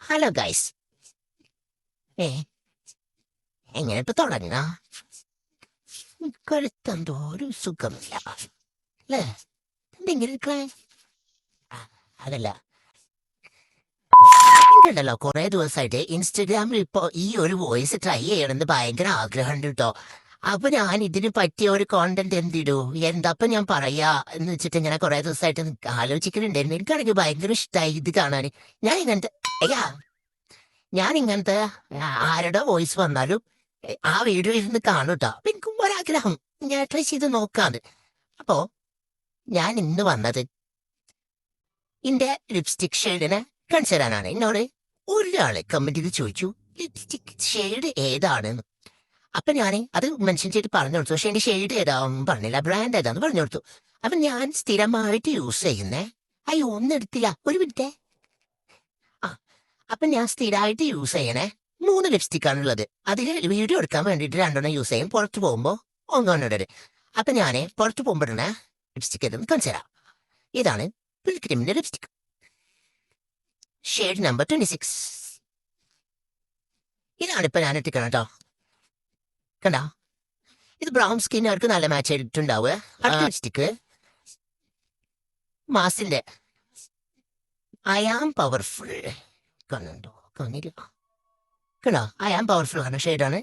Hello guys. ഏ എങ്ങനെ ഇപ്പൊ തുടങ്ങ കഴുത്തെന്തോ ഒരു സുഖമില്ല അല്ലേ? എന്തെങ്കിലും അതല്ല, ഉണ്ടല്ലോ കുറെ ദിവസമായിട്ട് ഇൻസ്റ്റഗ്രാമിൽ ഇപ്പൊ ഈ ഒരു വോയിസ് ട്രൈ ചെയ്യണമെന്ന് ഭയങ്കര ആഗ്രഹമുണ്ട് കേട്ടോ. അപ്പൊ ഞാൻ ഇതിന് പറ്റിയ ഒരു കോണ്ടന്റ് എന്തിടൂ, എന്താപ്പൊ ഞാൻ പറയാ എന്ന് വെച്ചിട്ട് ഇങ്ങനെ കുറെ ദിവസമായിട്ട് ആലോചിക്കുന്നുണ്ടായിരുന്നു. എനിക്കാണെങ്കിൽ ഭയങ്കര ഇഷ്ടമായി ഇത് കാണാൻ. ഞാൻ ഇങ്ങനത്തെ അയ്യാ ഞാൻ ഇങ്ങനത്തെ ആരുടെ വോയിസ് വന്നാലും ആ വീഡിയോ ഇരുന്ന് കാണൂട്ടോ. അപ്പൊ എനിക്കും ഒരാഗ്രഹം ഞാൻ ട്രൈ ചെയ്ത് നോക്കാന്ന്. അപ്പോ ഞാൻ ഇന്ന് വന്നത് എന്റെ ലിപ്സ്റ്റിക് ഷെയ്ഡിനെ കാണിച്ചു തരാനാണ്. എന്നോട് ഒരാള് കമന്റ് ചെയ്ത് ചോദിച്ചു ലിപ്സ്റ്റിക് ഷെയ്ഡ് ഏതാണെന്ന്. അപ്പൊ ഞാൻ അത് മെൻഷൻ ചെയ്ത് പറഞ്ഞു കൊടുത്തു. പക്ഷെ എന്റെ ഷെയ്ഡ് ഏതാന്ന് പറഞ്ഞില്ല, ബ്രാൻഡ് ഏതാന്ന് പറഞ്ഞു കൊടുത്തു. അപ്പൊ ഞാൻ സ്ഥിരമായിട്ട് യൂസ് ചെയ്യുന്നേ അയ്യോ ഒന്നും എടുത്തില്ല, ഒരു മിനിറ്റ്. ആ അപ്പൊ ഞാൻ സ്ഥിരമായിട്ട് യൂസ് ചെയ്യണേ 3 ലിപ്സ്റ്റിക്കാണുള്ളത്. അതിൽ വീഡിയോ എടുക്കാൻ വേണ്ടിയിട്ട് 2 യൂസ് ചെയ്യും, പുറത്ത് പോകുമ്പോൾ ഒന്നൊന്നിടര്. അപ്പൊ ഞാൻ പുറത്ത് പോകുമ്പോഴാണ് ലിപ്സ്റ്റിക് ഏതെന്ന് കാണിച്ചു തരാം. ഇതാണ് പിൽഗ്രിമിന്റെ ലിപ്സ്റ്റിക്, ഷെയ്ഡ് നമ്പർ 26. ഇതാണ് ഇപ്പൊ ഞാൻ എത്തിക്കണം കേട്ടോ. കണ്ട, ഇത് ബ്രൗൺ സ്കിന്നുകാർക്ക് നല്ല മാച്ച് ആയിട്ടുണ്ടാവുക. അടുത്ത ലിപ്സ്റ്റിക് മാസിന്റെ ഐ ആം പവർഫുൾ. കണ്ടോ? കണ്ടില്ല? കണ്ടോ? ഐ ആം പവർഫുൾ ആണ് ഷെയ്ഡാണ്.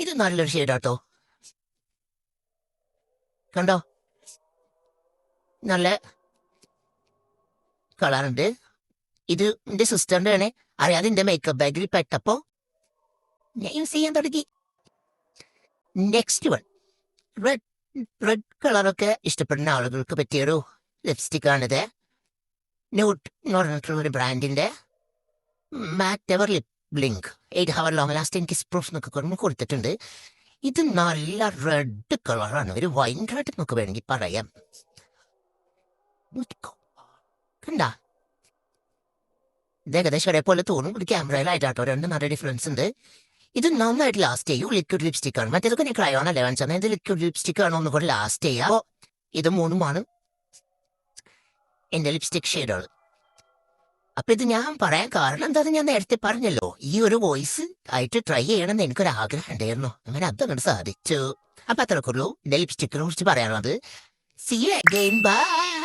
ഇത് നല്ലൊരു ഷെയ്ഡാട്ടോ. കണ്ടോ? നല്ല കളറുണ്ട്. ഇത് എന്റെ സിസ്റ്ററിന്റെ ആണ്. അറിയാതെ എന്റെ മേക്കപ്പ് ബാഗിൽ പെട്ടപ്പോ ഞാൻ യൂസ് ചെയ്യാൻ തുടങ്ങി. Next one red. റെഡ് കളറൊക്കെ ഇഷ്ടപ്പെടുന്ന ആളുകൾക്ക് പറ്റിയൊരു ലിപ്സ്റ്റിക് ആണിത്. ന്യൂട്ട് എന്ന് പറഞ്ഞിട്ടുള്ള ഒരു ബ്രാൻഡിന്റെ matte ever lip blink 8 hour long lasting kiss proof എന്നൊക്കെ കൊടുത്തിട്ടുണ്ട്. ഇത് നല്ല റെഡ് കളറാണ്, ഒരു വൈൻ റെഡ് എന്നൊക്കെ വേണമെങ്കിൽ പറയാം. കണ്ട, ഇത് ഏകദേശം ഒരേപോലെ തോന്നും. ഒരു ക്യാമറയിലായിട്ടാട്ടോ, രണ്ടും നല്ല ഡിഫറൻസ് ഉണ്ട്. ഇത് നന്നായിട്ട് ലാസ്റ്റ് ചെയ്യും. ലിക്വിഡ് ലിപ്സ്റ്റിക് ആണ്. മറ്റേതൊക്കെ ഞാൻ ക്രയോൺ അല്ലേ വാങ്ങിച്ചാൽ, ഇത് ലിക്വിഡ് ലിപ്സ്റ്റിക് ആണ്, ഒന്നും കൂടെ ലാസ്റ്റ് ചെയ്യാം. അപ്പോ ഇത് 3 എന്റെ ലിപ്സ്റ്റിക് ഷെയ്ഡുകൾ. അപ്പൊ ഇത് ഞാൻ പറയാൻ കാരണം എന്താ, ഞാൻ നേരത്തെ പറഞ്ഞല്ലോ, ഈ ഒരു വോയിസ് ആയിട്ട് ട്രൈ ചെയ്യണമെന്ന് എനിക്കൊരു ആഗ്രഹം ഉണ്ടായിരുന്നു. അങ്ങനെ അതങ്ങോട്ട് സാധിച്ചു. അപ്പൊ അത്രക്കുള്ളൂ എന്റെ ലിപ്സ്റ്റിക്കിനെ കുറിച്ച് പറയാനുള്ളത്. See you again. Bye.